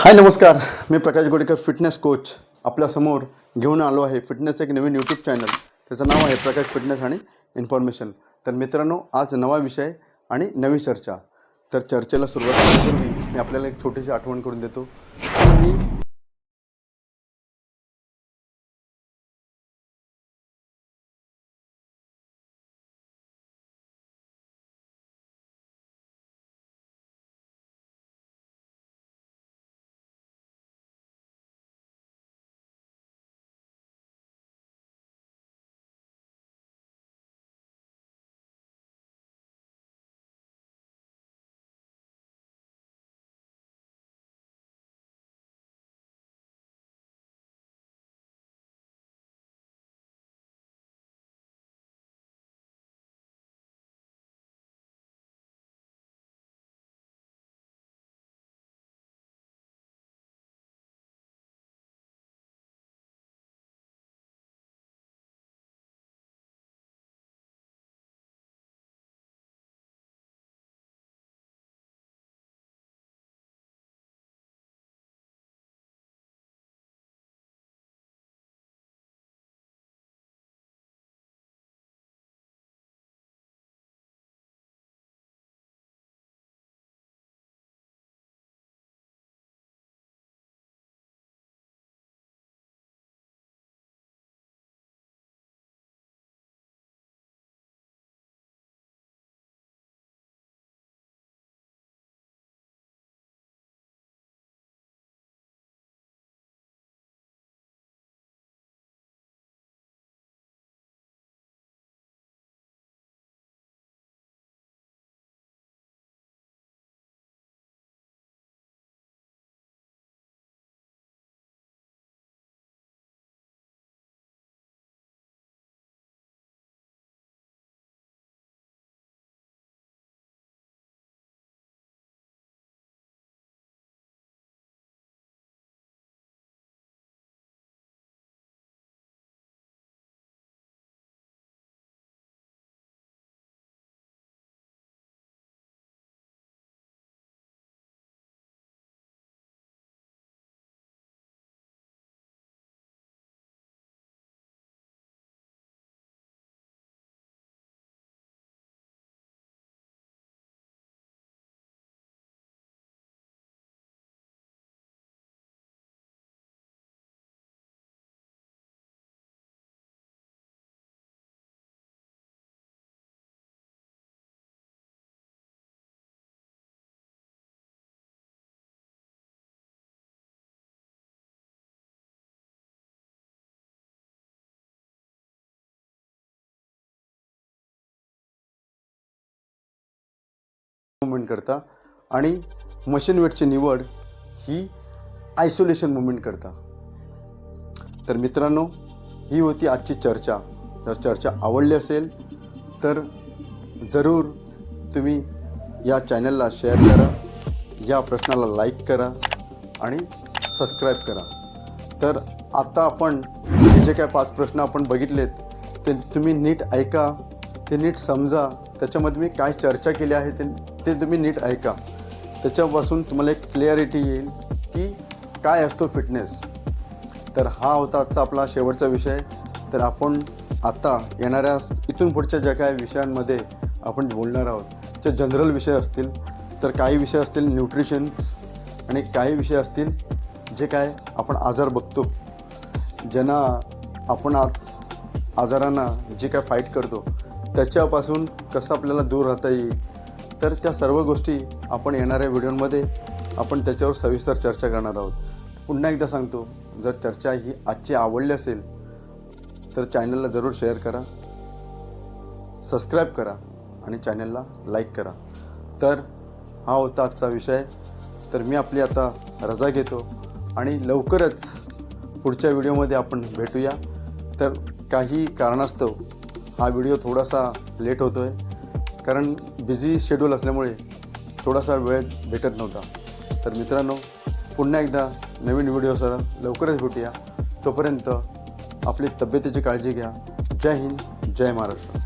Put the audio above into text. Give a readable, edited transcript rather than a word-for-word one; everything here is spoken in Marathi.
हाय नमस्कार, मी प्रकाश गोडेकर फिटनेस कोच आपल्यासमोर घेऊन आलो आहे. फिटनेस एक नवीन यूट्यूब चॅनल, त्याचं नाव आहे प्रकाश फिटनेस आणि इन्फॉर्मेशन. तर मित्रांनो, आज नवा विषय आणि नवी चर्चा. तर चर्चेला सुरुवात करण्यापूर्वी मी आपल्याला एक छोटीशी आठवण करून देतो. मी मुवमेंट करता आणि मशीन वेटची निवड ही आयसोलेशन मुवमेंट करता. तर मित्रांनो, ही होती आजची चर्चा. जर चर्चा आवडली असेल तर जरूर तुम्ही या चॅनलला शेअर करा, या प्रश्नाला लाईक करा आणि सबस्क्राईब करा. तर आता आपण जे काय 5 प्रश्न आपण बघितलेत ते तुम्ही नीट ऐका, ते नीट समजा. त्याच्यामध्ये मी काय चर्चा केली आहे ते तुम्ही नीट ऐका. त्याच्यापासून तुम्हाला एक क्लिअरिटी येईल की काय असतो फिटनेस. तर हा होता आजचा आपला शेवटचा विषय. तर आपण आता येणाऱ्या इथून पुढच्या ज्या काही विषयांमध्ये आपण बोलणार आहोत, जे जनरल विषय असतील, तर काही विषय असतील न्यूट्रिशन्स आणि काही विषय असतील जे काय आपण आजार बघतो, ज्यांना आपण आज आजारांना जे काय फाईट करतो त्याच्यापासून कसं आपल्याला दूर राहता येईल. तर त्या सर्व गोष्टी आपण येणाऱ्या व्हिडिओमध्ये आपण त्याच्यावर सविस्तर चर्चा करणार आहोत. पुन्हा एकदा सांगतो, जर चर्चा ही आजची आवडली असेल तर चॅनलला जरूर शेअर करा, सबस्क्राईब करा आणि चॅनलला लाईक करा. तर हा होता आजचा विषय. तर मी आपली आता रजा घेतो आणि लवकरच पुढच्या व्हिडिओमध्ये आपण भेटूया. तर काही कारणास्तव हा व्हिडिओ थोडासा लेट होतो आहे, कारण बिझी शेड्यूल असल्यामुळे थोडासा वेळ भेटत नव्हता. तर मित्रांनो, पुन्हा एकदा नवीन व्हिडिओसह लवकरच भेटूया. तोपर्यंत आपली तब्येतीची काळजी घ्या. जय हिंद, जय महाराष्ट्र.